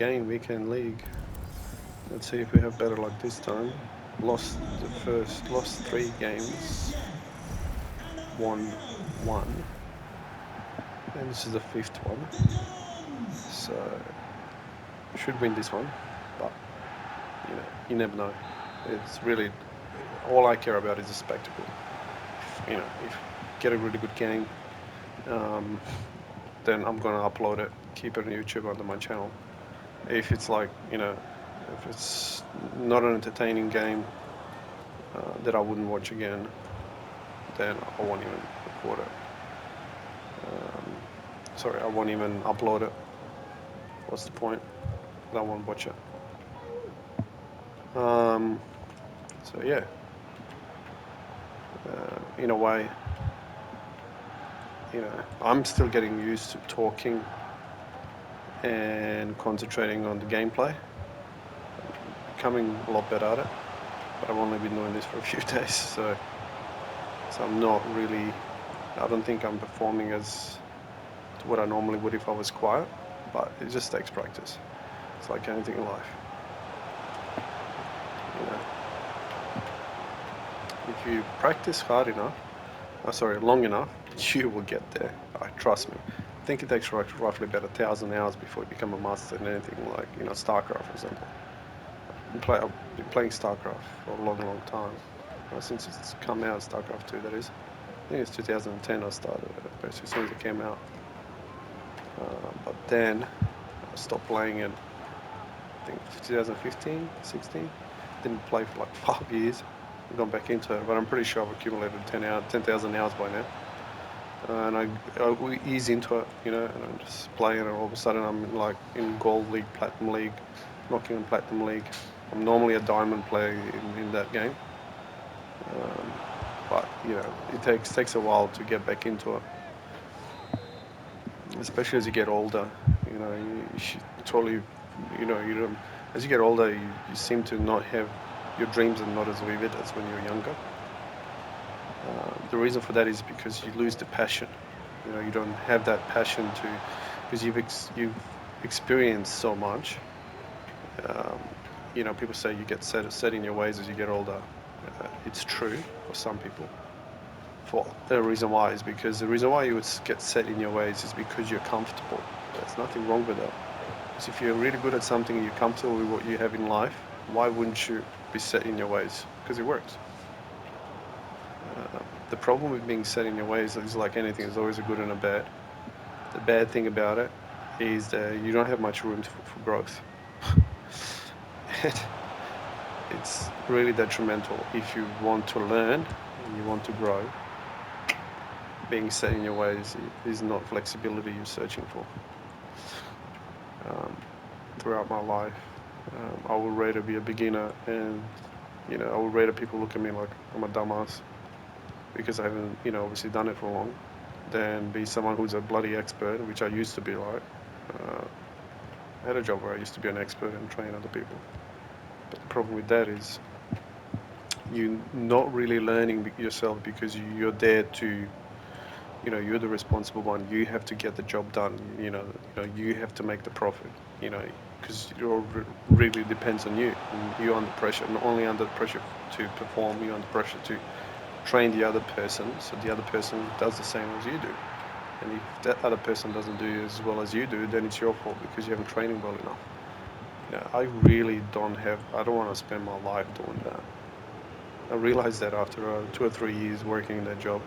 game, weekend league. Let's see if we have better luck this time. Lost 3 games, won 1, and this is the 5th one. So should win this one, but you never know. It's really all I care about is the spectacle. If you get a really good game, then I'm gonna upload it, keep it on YouTube under my channel. If it's like if it's not an entertaining game that I wouldn't watch again, then I won't even record it. Sorry, I won't even upload it. What's the point? I won't watch it. So yeah, in a way, I'm still getting used to talking and concentrating on the gameplay. Becoming a lot better at it, but I've only been doing this for a few days, so I'm not really. I don't think I'm performing as to what I normally would if I was quiet, but it just takes practice. It's like anything in life. If you practice hard enough, long enough, you will get there. Trust me. I think it takes roughly about 1,000 hours before you become a master in anything like StarCraft, for example. I've been playing StarCraft for a long, long time. Since it's come out, StarCraft 2, that is. I think it's 2010 I started it, basically as soon as it came out. But then I stopped playing it, I think 2015, 16. Didn't play for like 5 years. I've gone back into it, but I'm pretty sure I've accumulated 10,000 hours by now. And I ease into it, and I'm just playing, and all of a sudden I'm like in Gold League, Platinum League, knocking on Platinum League. I'm normally a Diamond player in that game. But it takes a while to get back into it, especially as you get older. You should totally, you don't. As you get older, you seem to not have your dreams are not as vivid as when you're younger. The reason for that is because you lose the passion. You don't have that passion because you've experienced so much. People say you get set in your ways as you get older. It's true for some people. For the reason why is because the reason why you would get set in your ways is because you're comfortable. There's nothing wrong with that. Because if you're really good at something and you're comfortable with what you have in life, why wouldn't you be set in your ways? Because it works. The problem with being set in your ways is like anything, there's always a good and a bad. The bad thing about it is that you don't have much room for growth. It's really detrimental if you want to learn and you want to grow. Being set in your ways is not flexibility you're searching for. Throughout my life, I would rather be a beginner, and I would rather people look at me like I'm a dumbass because I haven't obviously done it for long, than be someone who's a bloody expert, which I used to be like. I had a job where I used to be an expert and train other people. But the problem with that is you're not really learning yourself because you're there to, you're the responsible one. You have to get the job done. You have to make the profit. Because it all really depends on you. And you're under pressure, not only under pressure to perform, you're under pressure to train the other person, so the other person does the same as you do. And if that other person doesn't do as well as you do, then it's your fault because you haven't trained him well enough. I really don't want to spend my life doing that. I realized that after 2 or 3 years working in that job,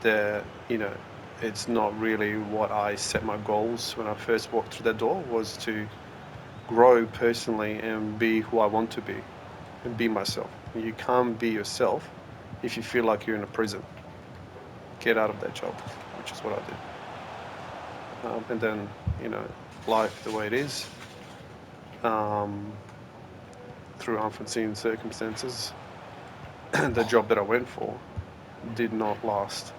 that, it's not really what I set my goals when I first walked through that door, was to grow personally and be who I want to be and be myself. You can't be yourself if you feel like you're in a prison. Get out of that job, which is what I did. And then, life the way it is, through unforeseen circumstances, the job that I went for did not last.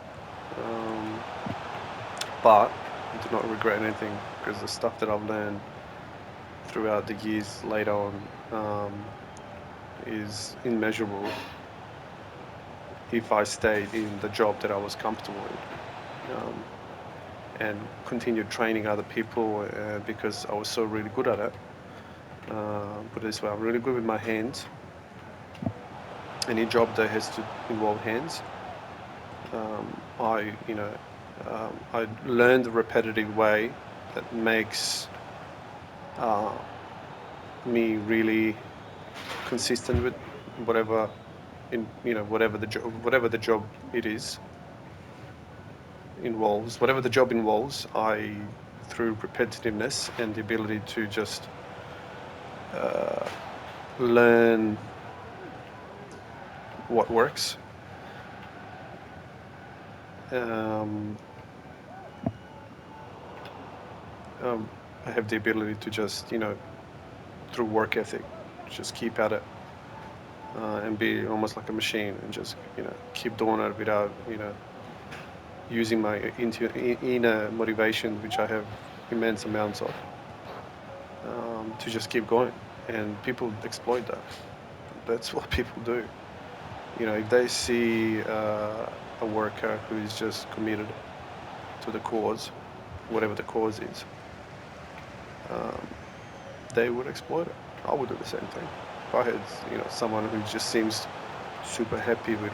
But I do not regret anything because the stuff that I've learned throughout the years later on is immeasurable if I stayed in the job that I was comfortable in. and continued training other people because I was so really good at it. Put it this way, I'm really good with my hands. Any job that has to involve hands, I learned the repetitive way that makes me really consistent with whatever whatever the job it is involves. Whatever the job involves, I, through repetitiveness and the ability to just learn what works, I have the ability to just, through work ethic, just keep at it and be almost like a machine and just, keep doing it without, using my inner motivation, which I have immense amounts of, to just keep going. And people exploit that. That's what people do. If they see a worker who is just committed to the cause, whatever the cause is, they would exploit it. I would do the same thing. If I had, someone who just seems super happy with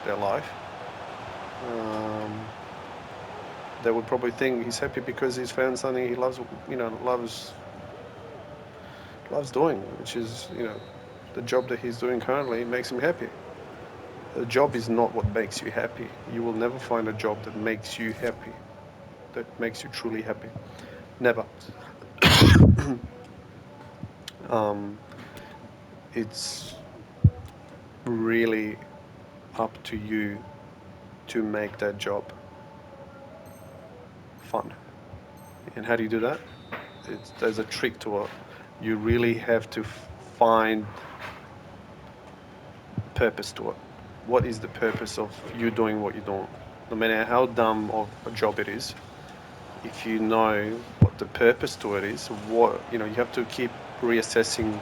their life, they would probably think he's happy because he's found something he loves, loves doing, which is, the job that he's doing currently makes him happy. The job is not what makes you happy. You will never find a job that makes you happy, that makes you truly happy. Never. It's really up to you to make that job fun. And how do you do that? There's a trick to it. You really have to find purpose to it. What is the purpose of you doing what you're doing? No matter how dumb of a job it is, if you know what the purpose to it is, you have to keep reassessing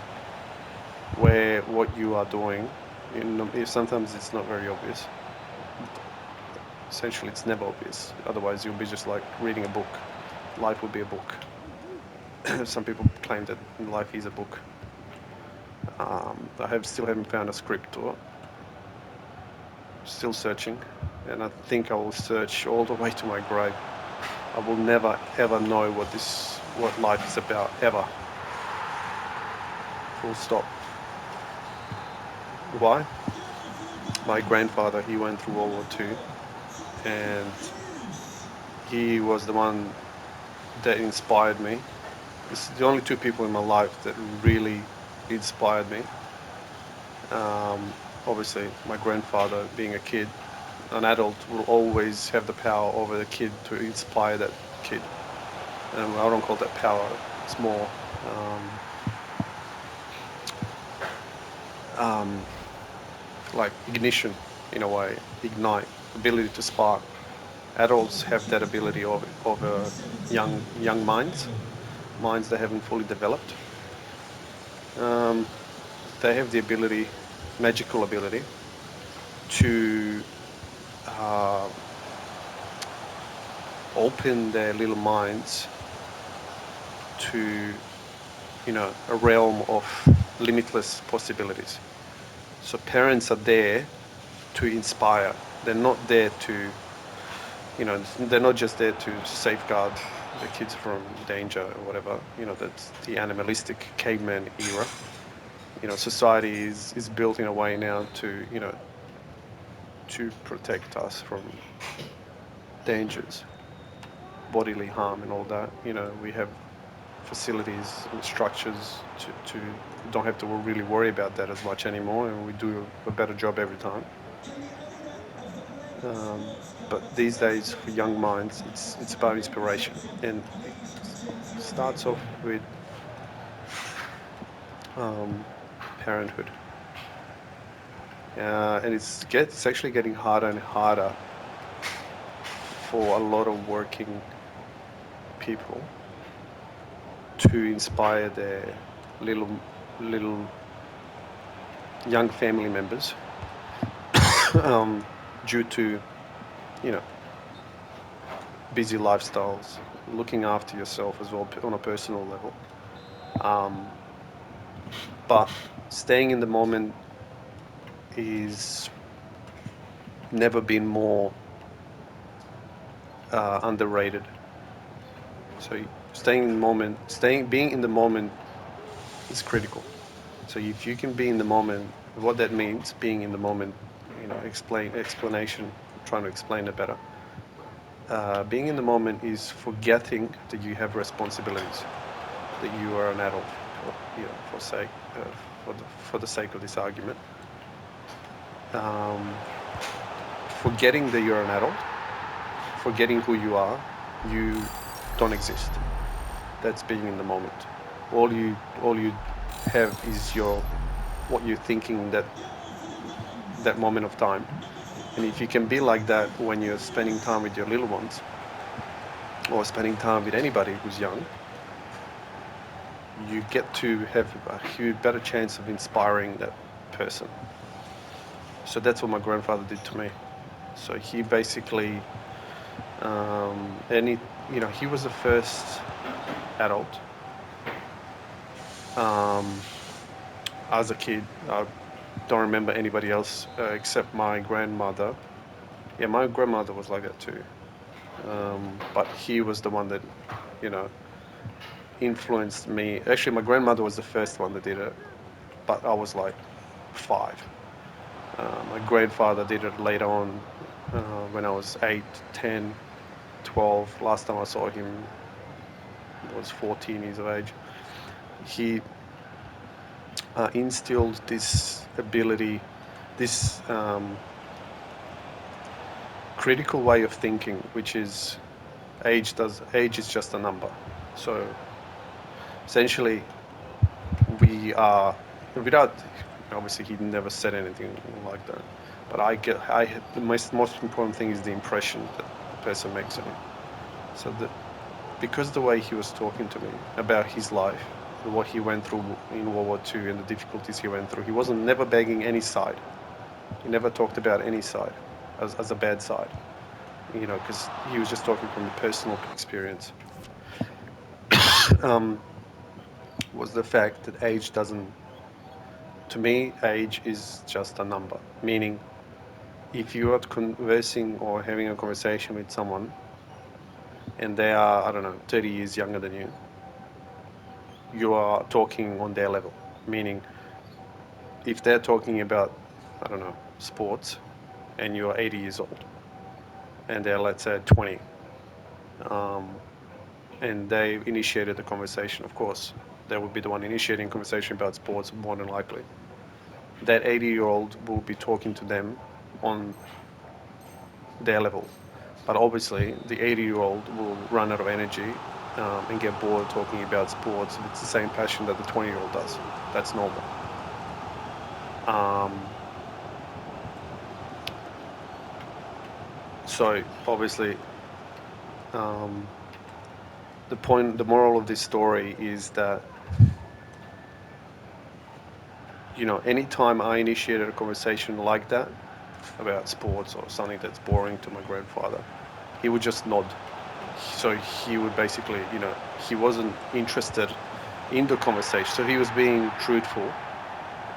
what you are doing. Sometimes it's not very obvious. Essentially, it's never obvious. Otherwise, you'll be just like reading a book. Life will be a book. Some people claim that life is a book. I still haven't found a script to it. Still searching, and I think I will search all the way to my grave. I will never ever know what life is about, ever. Full stop. Why? My grandfather, he went through World War II, and he was the one that inspired me. This is the only two people in my life that really inspired me. Obviously, my grandfather, being a kid, an adult will always have the power over the kid to inspire that kid. And I don't call that power, it's more like ignition in a way, ignite, ability to spark. Adults have that ability over young minds that haven't fully developed. They have the ability, magical ability, to open their little minds to, a realm of limitless possibilities. So parents are there to inspire. They're not there to, they're not just there to safeguard the kids from danger or whatever. That's the animalistic caveman era. Society is built in a way now to, to protect us from dangers, bodily harm and all that. We have facilities and structures to don't have to really worry about that as much anymore, and we do a better job every time. But these days, for young minds, it's about inspiration, and it starts off with parenthood, and it's actually getting harder and harder for a lot of working people to inspire their little young family members due to busy lifestyles, looking after yourself as well on a personal level. But staying in the moment is never been more underrated. So staying in the moment, being in the moment is critical. So if you can be in the moment, what that means, being in the moment, explanation, trying to explain it better. Being in the moment is forgetting that you have responsibilities, that you are an adult, for the sake of this argument. Forgetting that you're an adult, forgetting who you are, you don't exist. That's being in the moment. All you have is what you're thinking that moment of time. And if you can be like that when you're spending time with your little ones, or spending time with anybody who's young, you get to have a huge better chance of inspiring that person. So that's what my grandfather did to me. So he basically, he was the first adult. As a kid, I don't remember anybody else except my grandmother. Yeah, my grandmother was like that too. But he was the one that, influenced me. Actually, my grandmother was the first one that did it, but I was like 5. My grandfather did it later on when I was 8, 10, 12. Last time I saw him was 14 years of age. He instilled this ability, this critical way of thinking, which is age is just a number. So essentially, we are, without, obviously he never said anything like that, but the most important thing is the impression that the person makes on you. So because the way he was talking to me about his life, what he went through in World War II and the difficulties he went through, he wasn't never begging any side. He never talked about any side as a bad side, because he was just talking from personal experience. Was the fact that to me, age is just a number. Meaning, if you are conversing or having a conversation with someone and they are, I don't know, 30 years younger than you, you are talking on their level. Meaning, if they're talking about, I don't know, sports, and you're 80 years old, and they're, let's say, 20, and they initiated the conversation, of course, they would be the one initiating conversation about sports more than likely. That 80-year-old will be talking to them on their level. But obviously, the 80-year-old will run out of energy and get bored talking about sports if it's the same passion that the 20-year-old does. That's normal. So obviously, the moral of this story is that, anytime I initiated a conversation like that about sports or something that's boring to my grandfather, he would just nod. So he would basically, he wasn't interested in the conversation. So he was being truthful,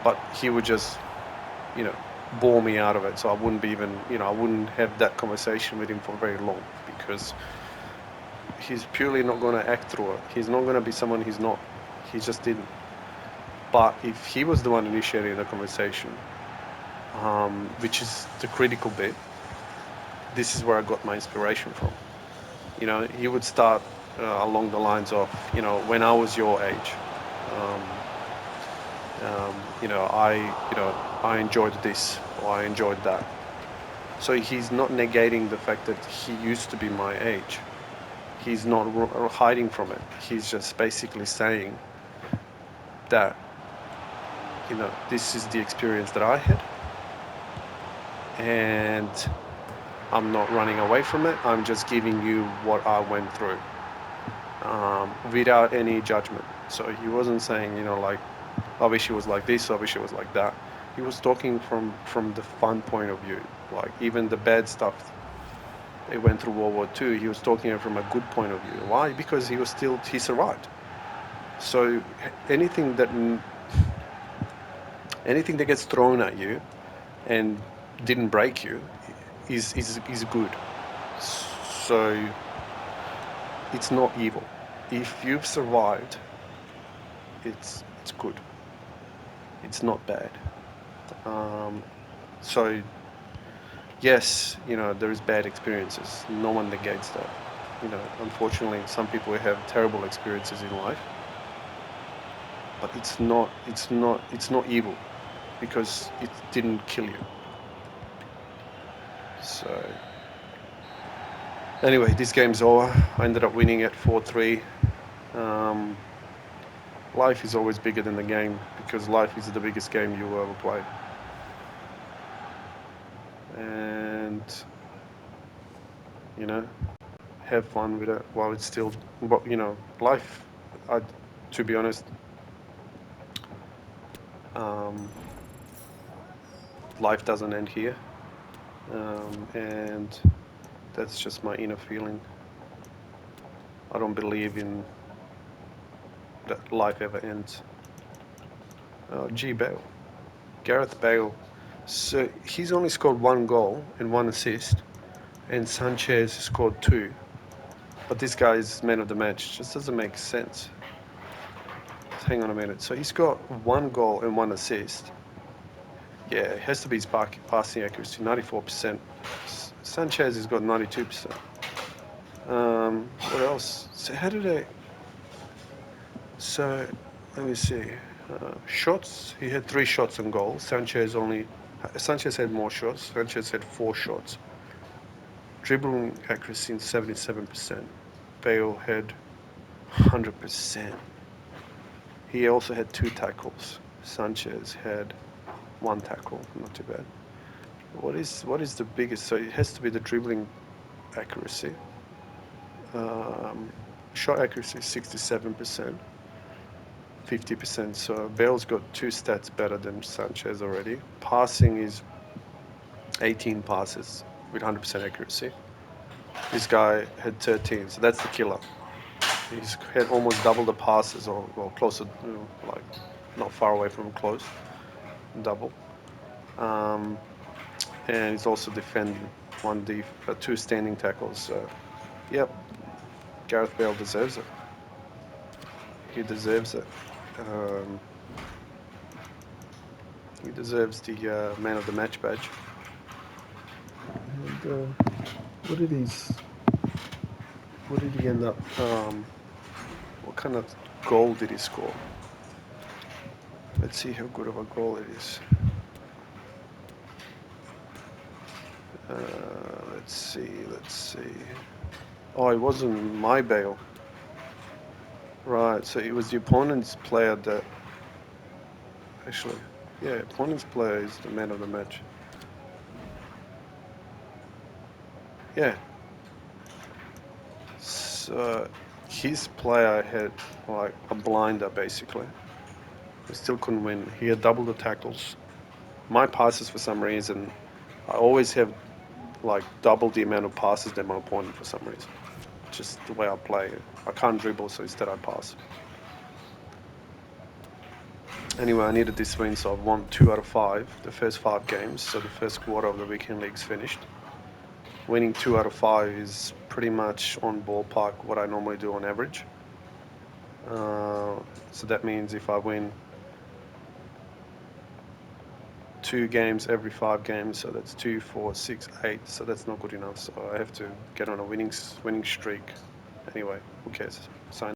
but he would just, bore me out of it. So I wouldn't be even, I wouldn't have that conversation with him for very long, because he's purely not going to act through it. He's not going to be someone he's not. He just didn't. But if he was the one initiating the conversation, which is the critical bit, this is where I got my inspiration from. He would start along the lines of, when I was your age, I enjoyed this or I enjoyed that. So he's not negating the fact that he used to be my age. He's not hiding from it. He's just basically saying that, this is the experience that I had, and I'm not running away from it. I'm just giving you what I went through, without any judgment. So he wasn't saying, I wish it was like this, I wish it was like that. He was talking from the fun point of view. Like, even the bad stuff he went through World War II, he was talking from a good point of view. Why? Because he survived. So anything that gets thrown at you and didn't break you is good. So it's not evil. If you've survived, it's good. It's not bad. So yes, there is bad experiences. No one negates that. Unfortunately, some people have terrible experiences in life, but it's not evil because it didn't kill you. So anyway, this game's over. I ended up winning at 4-3. Life is always bigger than the game because life is the biggest game you will ever play. And have fun with it while it's still, but life. To be honest, life doesn't end here, and that's just my inner feeling. I don't believe in that life ever ends. G.Bale, Gareth Bale. So he's only scored 1 goal and 1 assist, and Sanchez scored 2. But this guy is man of the match. Just doesn't make sense. Hang on a minute. So he's got 1 goal and 1 assist. Yeah, it has to be his passing accuracy, 94%. Sanchez has got 92%. What else? So how did I... So, let me see. Shots, he had 3 shots on goal. Sanchez had more shots. Sanchez had 4 shots. Dribbling accuracy, 77%. Bale had 100%. He also had 2 tackles. Sanchez had 1 tackle, not too bad. What is the biggest? So it has to be the dribbling accuracy. Shot accuracy, 67%. 50%. So Bale's got 2 stats better than Sanchez already. Passing is 18 passes with 100% accuracy. This guy had 13, so that's the killer. He's had almost double the passes, or closer, like not far away from close, double. And he's also defending 2 standing tackles. So, yep, Gareth Bale deserves it. He deserves it. He deserves the man of the match badge. And what did he end up? What kind of goal did he score? Let's see how good of a goal it is. Let's see. Oh, it wasn't my Bale. Right, so it was the opponent's player that... Actually, yeah, opponent's player is the man of the match. Yeah. So his player had like a blinder basically. He still couldn't win. He had double the tackles. My passes, for some reason, I always have like double the amount of passes than my opponent for some reason. Just the way I play. I can't dribble, so instead I pass. Anyway, I needed this win, so I've won 2 out of 5, the first 5 games. So the first quarter of the weekend league's finished. Winning 2 out of 5 is pretty much on ballpark what I normally do on average. So that means if I win 2 games every 5 games, so that's 2, 4, 6, 8. So that's not good enough. So I have to get on a winning streak. Anyway, who cares? Sign.